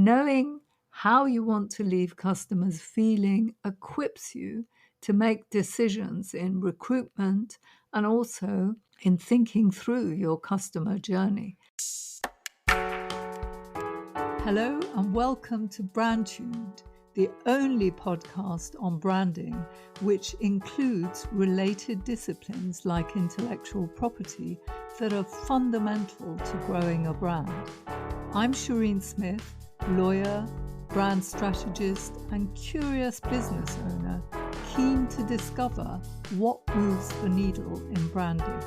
Knowing how you want to leave customers feeling equips you to make decisions in recruitment and also in thinking through your customer journey. Hello and welcome to Brandtuned, the only podcast on branding which includes related disciplines like intellectual property that are fundamental to growing a brand. I'm Shireen Smith, lawyer, brand strategist and curious business owner, keen to discover what moves the needle in branding.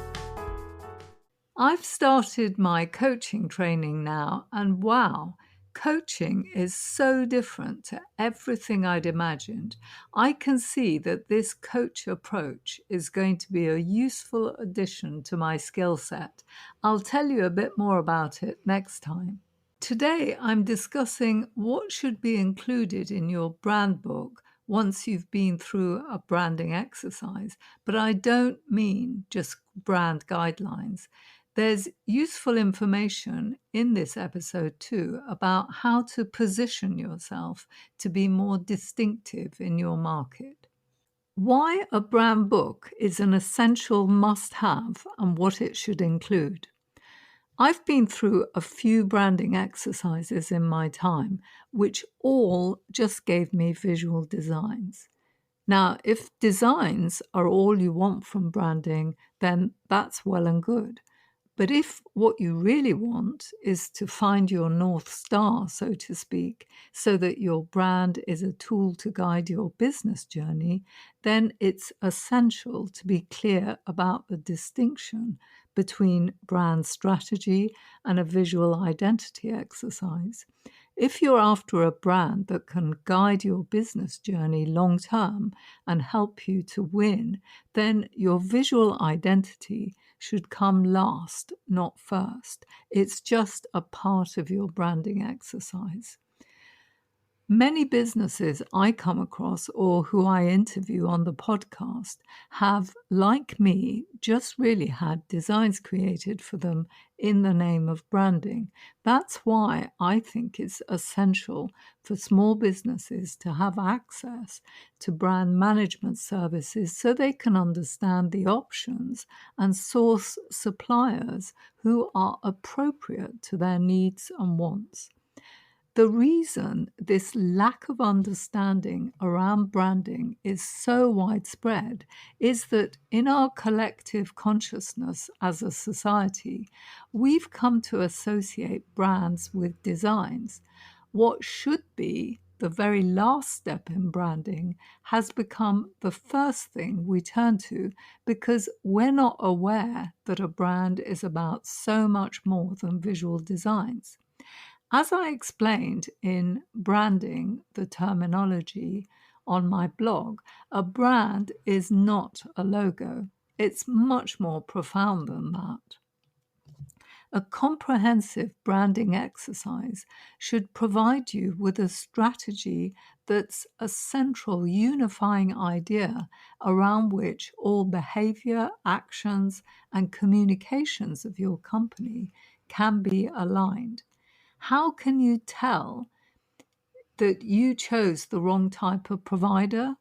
I've started my coaching training now, and wow, coaching is so different to everything I'd imagined. I can see that this coach approach is going to be a useful addition to my skill set. I'll tell you a bit more about it next time. Today, I'm discussing what should be included in your brand book once you've been through a branding exercise, but I don't mean just brand guidelines. There's useful information in this episode too about how to position yourself to be more distinctive in your market. Why a brand book is an essential must-have and what it should include. I've been through a few branding exercises in my time, which all just gave me visual designs. Now, if designs are all you want from branding, then that's well and good. But if what you really want is to find your North Star, so to speak, so that your brand is a tool to guide your business journey, then it's essential to be clear about the distinction between brand strategy and a visual identity exercise. If you're after a brand that can guide your business journey long term and help you to win, then your visual identity should come last, not first. It's just a part of your branding exercise. Many businesses I come across or who I interview on the podcast have, like me, just really had designs created for them in the name of branding. That's why I think it's essential for small businesses to have access to brand management services so they can understand the options and source suppliers who are appropriate to their needs and wants. The reason this lack of understanding around branding is so widespread is that in our collective consciousness as a society, we've come to associate brands with designs. What should be the very last step in branding has become the first thing we turn to because we're not aware that a brand is about so much more than visual designs. As I explained in Branding the Terminology on my blog, a brand is not a logo. It's much more profound than that. A comprehensive branding exercise should provide you with a strategy that's a central unifying idea around which all behavior, actions, and communications of your company can be aligned. How can you tell that you chose the wrong type of provider?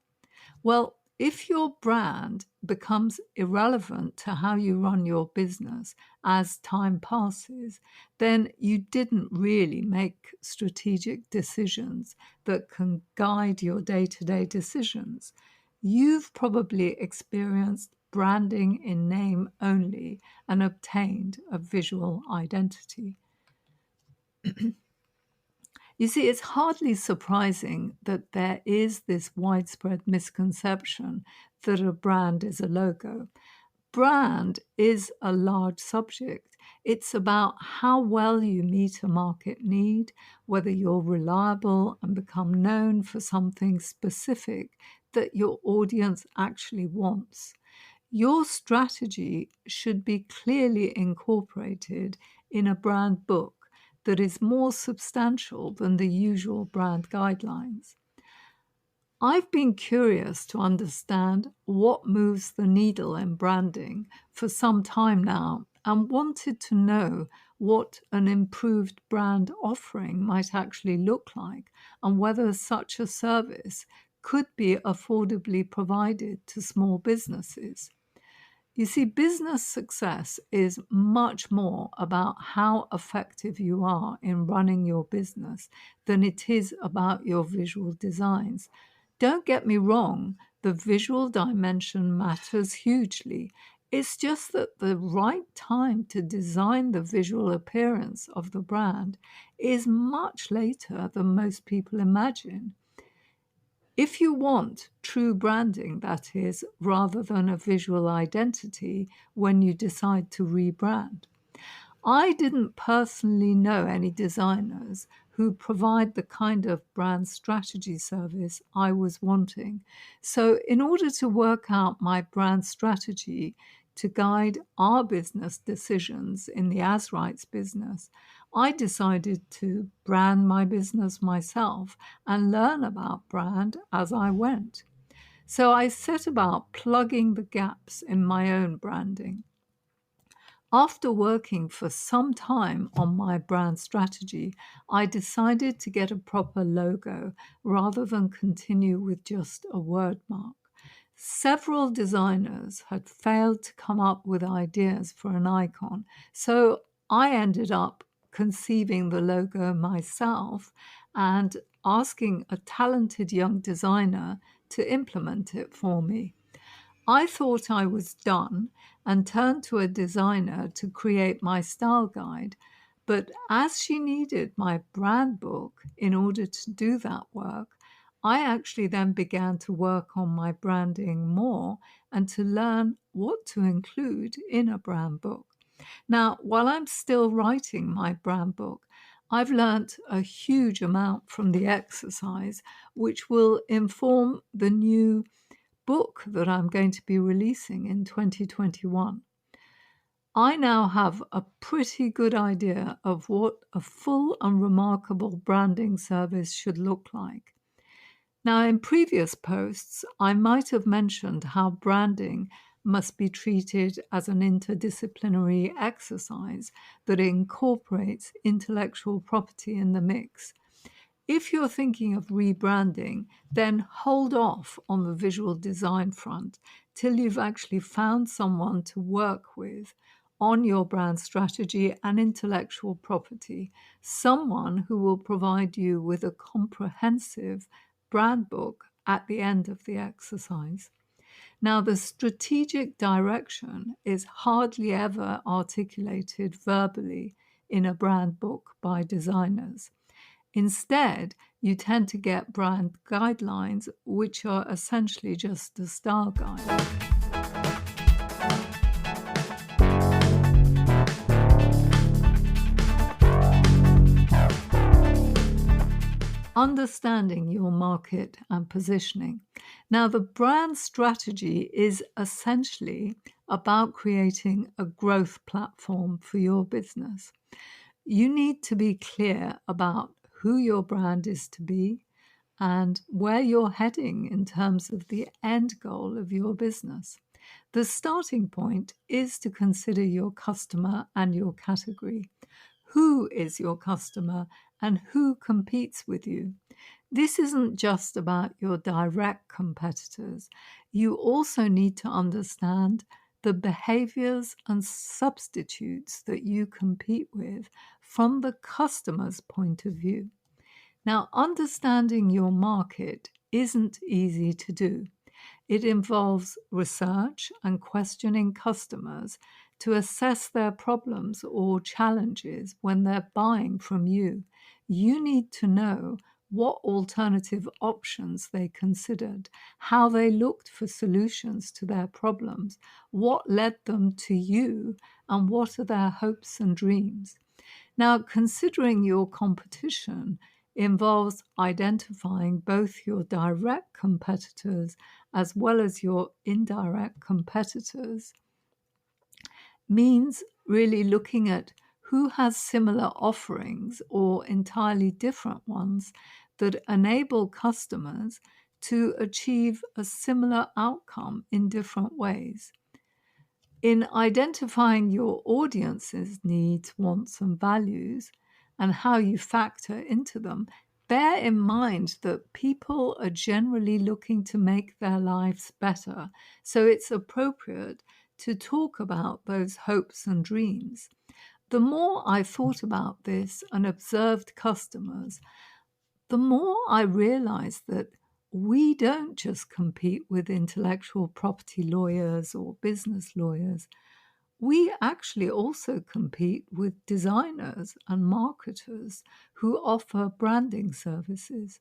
Well, if your brand becomes irrelevant to how you run your business as time passes, then you didn't really make strategic decisions that can guide your day-to-day decisions. You've probably experienced branding in name only and obtained a visual identity. You see, it's hardly surprising that there is this widespread misconception that a brand is a logo. Brand is a large subject. It's about how well you meet a market need, whether you're reliable and become known for something specific that your audience actually wants. Your strategy should be clearly incorporated in a brand book that is more substantial than the usual brand guidelines. I've been curious to understand what moves the needle in branding for some time now and wanted to know what an improved brand offering might actually look like and whether such a service could be affordably provided to small businesses. You see, business success is much more about how effective you are in running your business than it is about your visual designs. Don't get me wrong, the visual dimension matters hugely. It's just that the right time to design the visual appearance of the brand is much later than most people imagine. If you want true branding, that is, rather than a visual identity when you decide to rebrand. I didn't personally know any designers who provide the kind of brand strategy service I was wanting. So, in order to work out my brand strategy to guide our business decisions in the As Rights business, I decided to brand my business myself and learn about brand as I went. So, I set about plugging the gaps in my own branding. After working for some time on my brand strategy, I decided to get a proper logo rather than continue with just a word mark. Several designers had failed to come up with ideas for an icon, so I ended up conceiving the logo myself and asking a talented young designer to implement it for me. I thought I was done and turned to a designer to create my style guide, but as she needed my brand book in order to do that work, I actually then began to work on my branding more and to learn what to include in a brand book. Now, while I'm still writing my brand book, I've learnt a huge amount from the exercise, which will inform the new book that I'm going to be releasing in 2021. I now have a pretty good idea of what a full and remarkable branding service should look like. Now, in previous posts, I might have mentioned how branding must be treated as an interdisciplinary exercise that incorporates intellectual property in the mix. If you're thinking of rebranding, then hold off on the visual design front till you've actually found someone to work with on your brand strategy and intellectual property, someone who will provide you with a comprehensive brand book at the end of the exercise. Now, the strategic direction is hardly ever articulated verbally in a brand book by designers. Instead, you tend to get brand guidelines, which are essentially just a style guide. Understanding your market and positioning. Now, the brand strategy is essentially about creating a growth platform for your business. You need to be clear about who your brand is to be and where you're heading in terms of the end goal of your business. The starting point is to consider your customer and your category. Who is your customer and who competes with you? This isn't just about your direct competitors. You also need to understand the behaviors and substitutes that you compete with from the customer's point of view. Now, understanding your market isn't easy to do. It involves research and questioning customers to assess their problems or challenges when they're buying from you. You need to know what alternative options they considered, how they looked for solutions to their problems, what led them to you, and what are their hopes and dreams. Now, considering your competition involves identifying both your direct competitors as well as your indirect competitors, means really looking at who has similar offerings or entirely different ones that enable customers to achieve a similar outcome in different ways. In identifying your audience's needs, wants, and values, and how you factor into them, bear in mind that people are generally looking to make their lives better. So it's appropriate to talk about those hopes and dreams. The more I thought about this and observed customers, the more I realized that we don't just compete with intellectual property lawyers or business lawyers. We actually also compete with designers and marketers who offer branding services.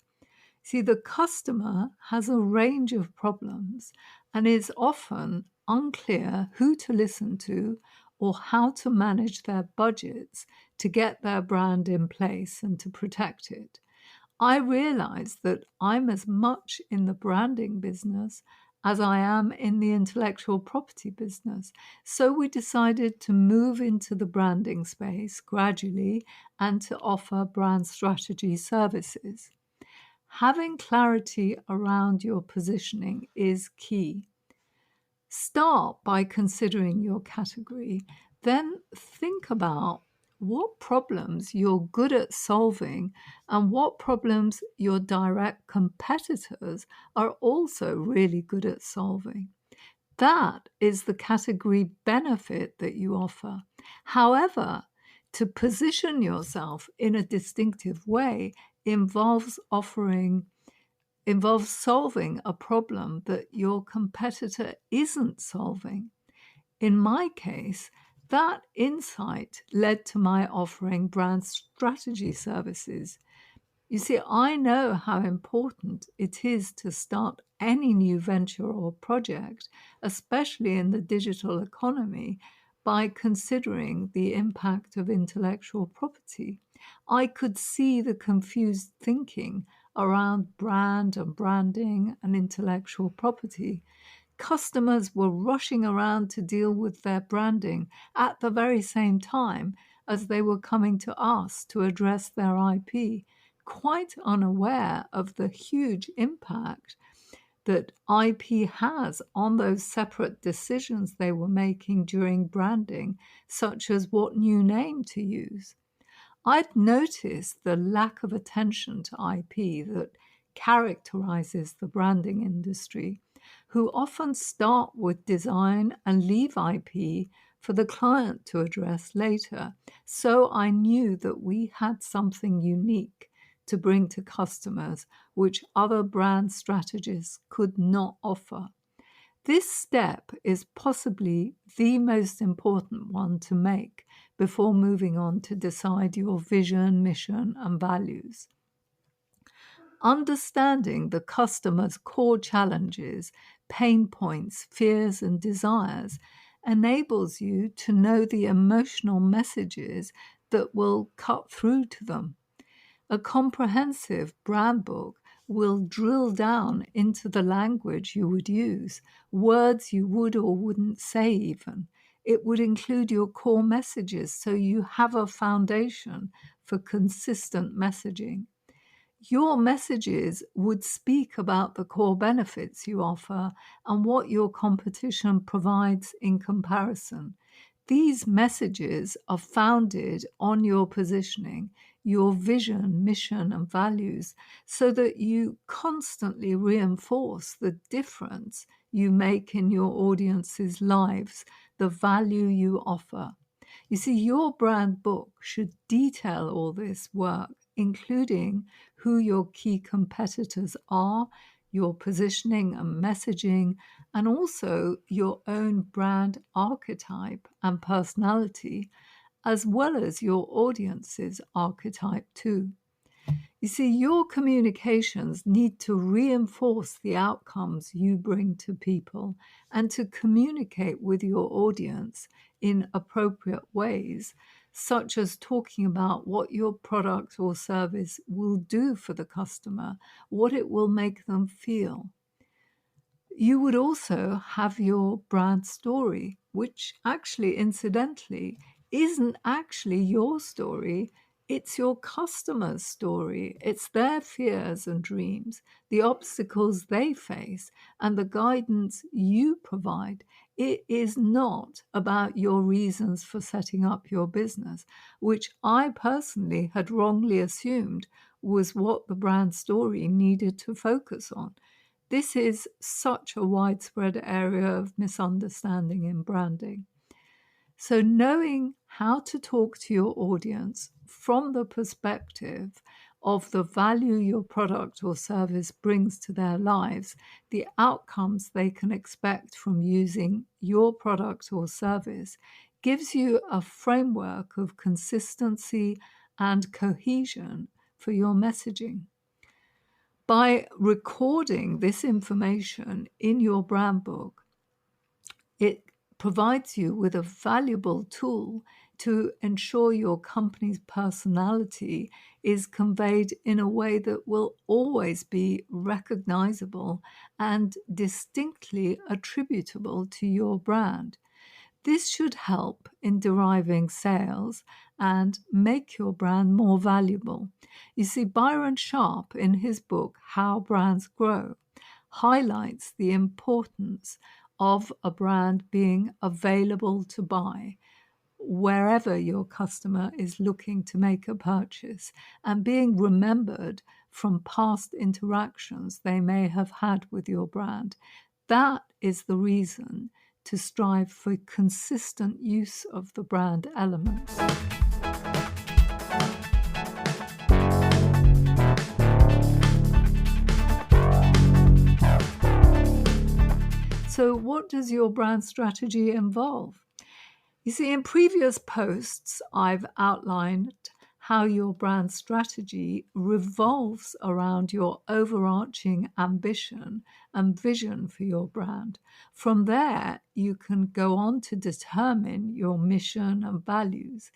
See, the customer has a range of problems and is often unclear who to listen to or how to manage their budgets to get their brand in place and to protect it. I realized that I'm as much in the branding business as I am in the intellectual property business. So we decided to move into the branding space gradually and to offer brand strategy services. Having clarity around your positioning is key. Start by considering your category, then think about what problems you're good at solving and what problems your direct competitors are also really good at solving. That is the category benefit that you offer. However, to position yourself in a distinctive way involves solving a problem that your competitor isn't solving. In my case, that insight led to my offering brand strategy services. You see, I know how important it is to start any new venture or project, especially in the digital economy, by considering the impact of intellectual property. I could see the confused thinking around brand and branding and intellectual property. Customers were rushing around to deal with their branding at the very same time as they were coming to us to address their IP, quite unaware of the huge impact that IP has on those separate decisions they were making during branding, such as what new name to use. I'd noticed the lack of attention to IP that characterizes the branding industry, who often start with design and leave IP for the client to address later. So I knew that we had something unique to bring to customers, which other brand strategists could not offer. This step is possibly the most important one to make before moving on to decide your vision, mission, and values. Understanding the customer's core challenges, pain points, fears, and desires enables you to know the emotional messages that will cut through to them. A comprehensive brand book will drill down into the language you would use, words you would or wouldn't say even. It would include your core messages so you have a foundation for consistent messaging. Your messages would speak about the core benefits you offer and what your competition provides in comparison. These messages are founded on your positioning, your vision, mission, and values, so that you constantly reinforce the difference you make in your audience's lives, the value you offer. You see, your brand book should detail all this work, including who your key competitors are, your positioning and messaging, and also your own brand archetype and personality, as well as your audience's archetype too. You see, your communications need to reinforce the outcomes you bring to people and to communicate with your audience in appropriate ways, such as talking about what your product or service will do for the customer, what it will make them feel. You would also have your brand story, which actually, incidentally, isn't actually your story. It's your customer's story. It's their fears and dreams, the obstacles they face, and the guidance you provide. it is not about your reasons for setting up your business, which I personally had wrongly assumed was what the brand story needed to focus on. This is such a widespread area of misunderstanding in branding. So knowing how to talk to your audience from the perspective of the value your product or service brings to their lives, the outcomes they can expect from using your product or service, gives you a framework of consistency and cohesion for your messaging. By recording this information in your brand book, it provides you with a valuable tool to ensure your company's personality is conveyed in a way that will always be recognizable and distinctly attributable to your brand. This should help in deriving sales and make your brand more valuable. You see, Byron Sharp, in his book, How Brands Grow, highlights the importance of a brand being available to buy wherever your customer is looking to make a purchase and being remembered from past interactions they may have had with your brand. That is the reason to strive for consistent use of the brand elements. So what does your brand strategy involve? You see, in previous posts, I've outlined how your brand strategy revolves around your overarching ambition and vision for your brand. From there, you can go on to determine your mission and values.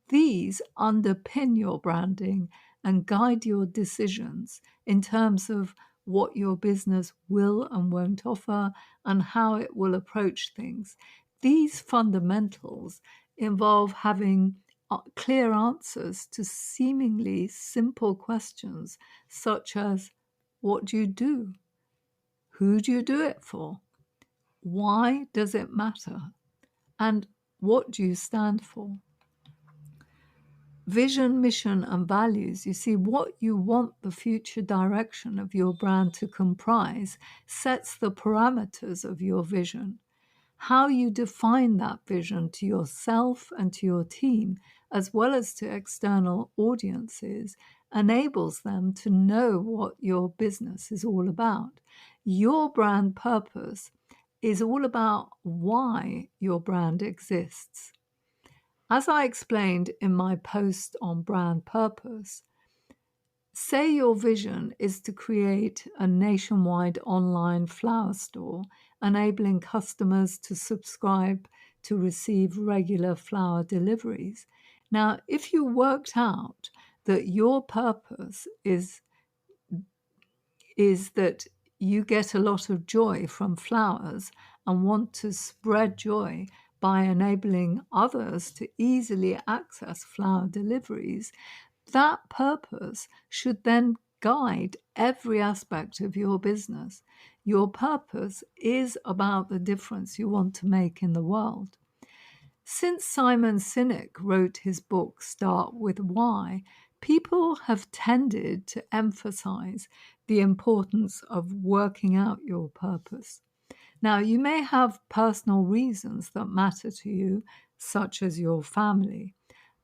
These underpin your branding and guide your decisions in terms of what your business will and won't offer and how it will approach things. These fundamentals involve having clear answers to seemingly simple questions such as, what do you do? Who do you do it for? Why does it matter? And what do you stand for? Vision, mission, and values. You see, what you want the future direction of your brand to comprise sets the parameters of your vision. How you define that vision to yourself and to your team, as well as to external audiences, enables them to know what your business is all about. Your brand purpose is all about why your brand exists. As I explained in my post on brand purpose, say your vision is to create a nationwide online flower store, enabling customers to subscribe to receive regular flower deliveries. Now, if you worked out that your purpose is that you get a lot of joy from flowers and want to spread joy by enabling others to easily access flower deliveries, that purpose should then guide every aspect of your business. Your purpose is about the difference you want to make in the world. Since Simon Sinek wrote his book, Start With Why, people have tended to emphasize the importance of working out your purpose. Now, you may have personal reasons that matter to you, such as your family,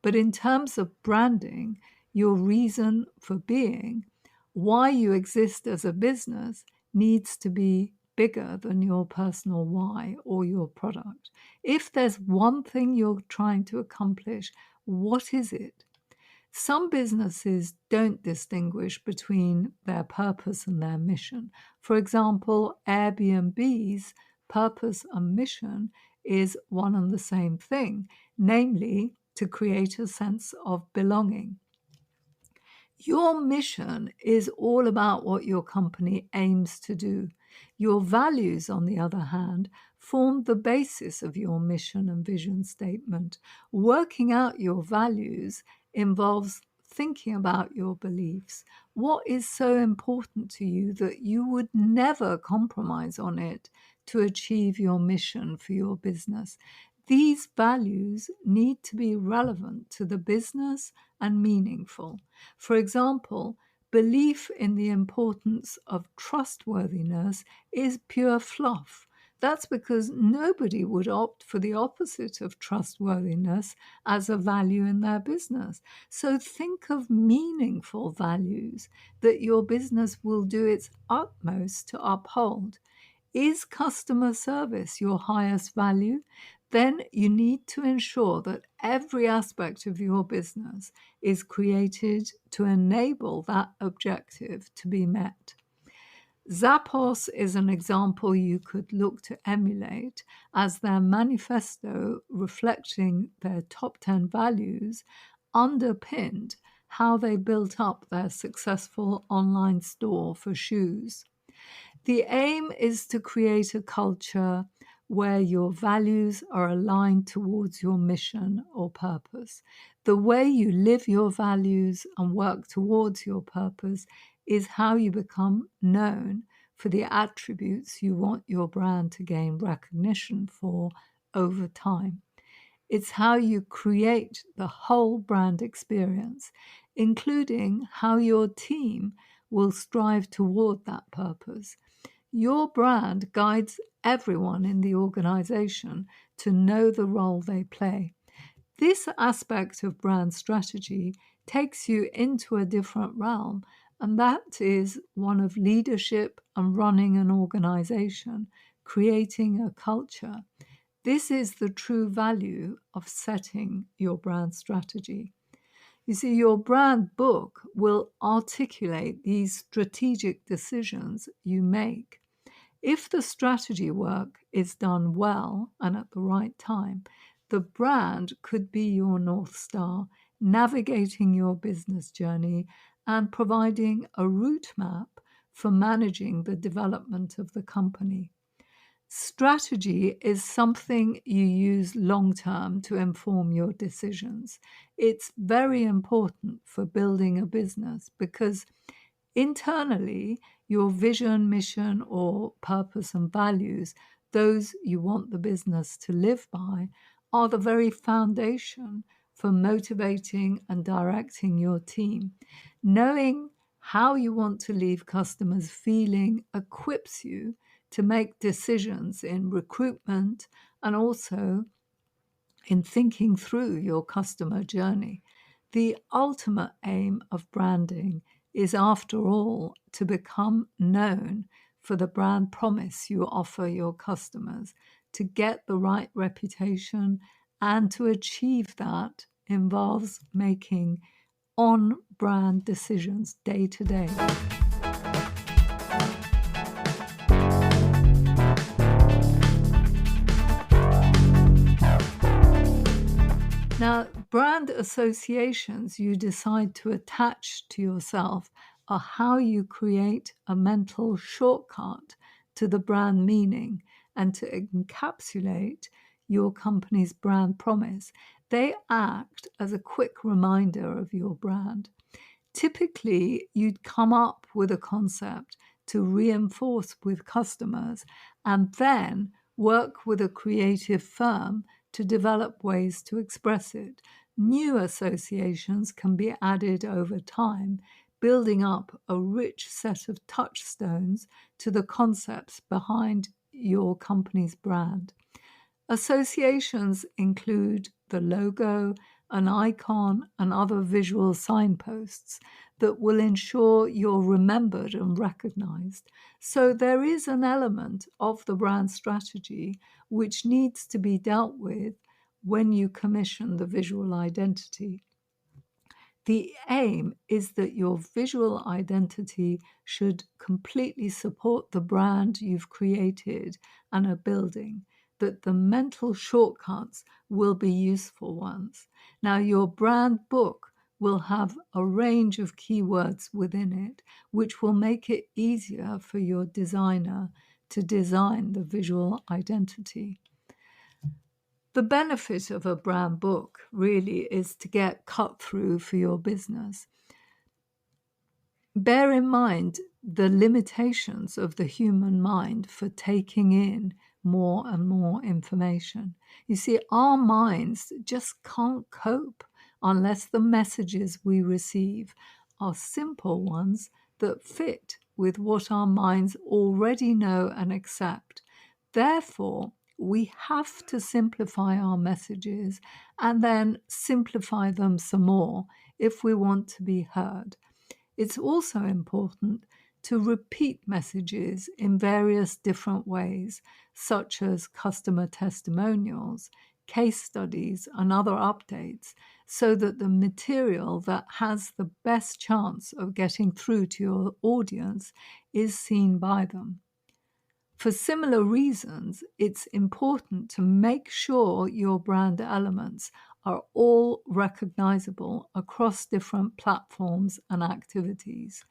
but in terms of branding, your reason for being, why you exist as a business, needs to be bigger than your personal why or your product. If there's one thing you're trying to accomplish, what is it? Some businesses don't distinguish between their purpose and their mission. For example, Airbnb's purpose and mission is one and the same thing, namely to create a sense of belonging. Your mission is all about what your company aims to do. Your values, on the other hand, form the basis of your mission and vision statement. Working out your values involves thinking about your beliefs. What is so important to you that you would never compromise on it to achieve your mission for your business. These values need to be relevant to the business and meaningful. For example, belief in the importance of trustworthiness is pure fluff. That's because nobody would opt for the opposite of trustworthiness as a value in their business. So think of meaningful values that your business will do its utmost to uphold. Is customer service your highest value? Then you need to ensure that every aspect of your business is created to enable that objective to be met. Zappos is an example you could look to emulate, as their manifesto reflecting their top 10 values underpinned how they built up their successful online store for shoes. The aim is to create a culture where your values are aligned towards your mission or purpose. The way you live your values and work towards your purpose is how you become known for the attributes you want your brand to gain recognition for over time. It's how you create the whole brand experience, including how your team will strive toward that purpose. Your brand guides everyone in the organization to know the role they play. This aspect of brand strategy takes you into a different realm, and that is one of leadership and running an organization, creating a culture. This is the true value of setting your brand strategy. You see, your brand book will articulate these strategic decisions you make. If the strategy work is done well and at the right time, the brand could be your North Star, navigating your business journey and providing a route map for managing the development of the company. Strategy is something you use long term to inform your decisions. It's very important for building a business because internally, your vision, mission, or purpose and values, those you want the business to live by, are the very foundation for motivating and directing your team. Knowing how you want to leave customers feeling equips you to make decisions in recruitment and also in thinking through your customer journey. The ultimate aim of branding is, after all, to become known for the brand promise you offer your customers. To get the right reputation and to achieve that involves making on-brand decisions day to day. Now, brand associations you decide to attach to yourself are how you create a mental shortcut to the brand meaning and to encapsulate your company's brand promise. They act as a quick reminder of your brand. Typically, you'd come up with a concept to reinforce with customers and then work with a creative firm to develop ways to express it. New associations can be added over time, building up a rich set of touchstones to the concepts behind your company's brand. Associations include the logo, an icon, and other visual signposts that will ensure you're remembered and recognized. So there is an element of the brand strategy which needs to be dealt with when you commission the visual identity. The aim is that your visual identity should completely support the brand you've created and are building, that the mental shortcuts will be useful ones. Now, your brand book will have a range of keywords within it, which will make it easier for your designer to design the visual identity. The benefit of a brand book really is to get cut through for your business. bear in mind the limitations of the human mind for taking in more and more information. You see, our minds just can't cope unless the messages we receive are simple ones that fit with what our minds already know and accept. Therefore, we have to simplify our messages and then simplify them some more if we want to be heard. It's also important to repeat messages in various different ways, such as customer testimonials, case studies, and other updates, so that the material that has the best chance of getting through to your audience is seen by them. For similar reasons, it's important to make sure your brand elements are all recognizable across different platforms and activities.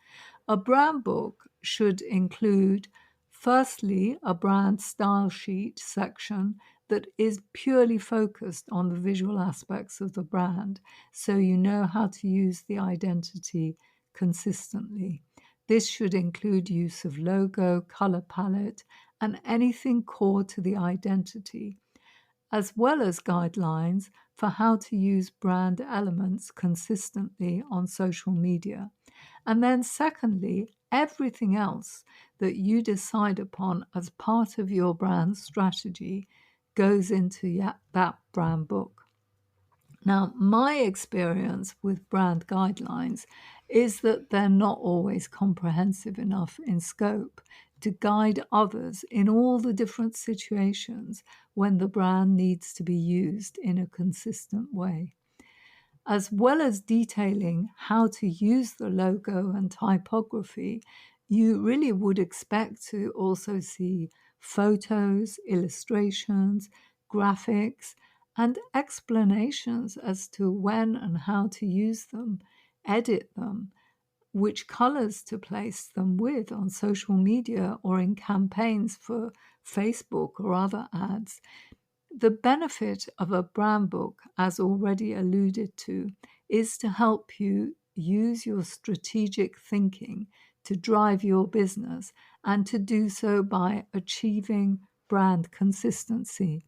A brand book should include, firstly, a brand style sheet section that is purely focused on the visual aspects of the brand, so you know how to use the identity consistently. This should include use of logo, color palette, and anything core to the identity, as well as guidelines for how to use brand elements consistently on social media. And then secondly, everything else that you decide upon as part of your brand strategy goes into that brand book. Now, my experience with brand guidelines is that they're not always comprehensive enough in scope to guide others in all the different situations when the brand needs to be used in a consistent way. As well as detailing how to use the logo and typography, you really would expect to also see photos, illustrations, graphics, and explanations as to when and how to use them, edit them, which colors to place them with on social media or in campaigns for Facebook or other ads. The benefit of a brand book, as already alluded to, is to help you use your strategic thinking to drive your business and to do so by achieving brand consistency.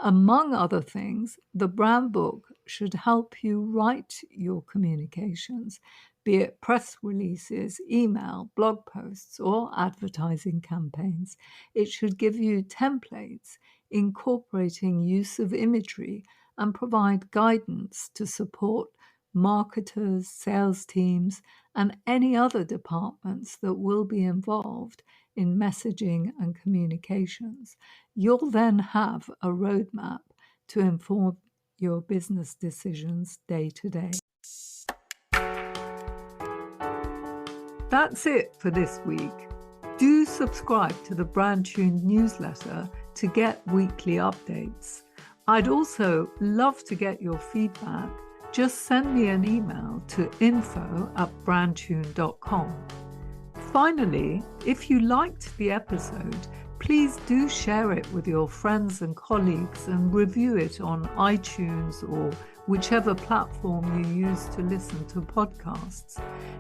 Among other things, the brand book should help you write your communications, be it press releases, email, blog posts, or advertising campaigns. It should give you templates incorporating use of imagery and provide guidance to support marketers, sales teams, and any other departments that will be involved in messaging and communications. You'll then have a roadmap to inform your business decisions day to day. That's it for this week. Do subscribe to the BrandTuned newsletter to get weekly updates. I'd also love to get your feedback. Just send me an email to info@brandtuned.com. Finally, if you liked the episode, please do share it with your friends and colleagues and review it on iTunes or whichever platform you use to listen to podcasts.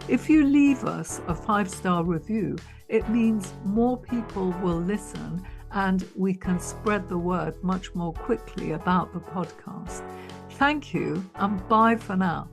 If you leave us a 5-star review, it means more people will listen and we can spread the word much more quickly about the podcast. Thank you and bye for now.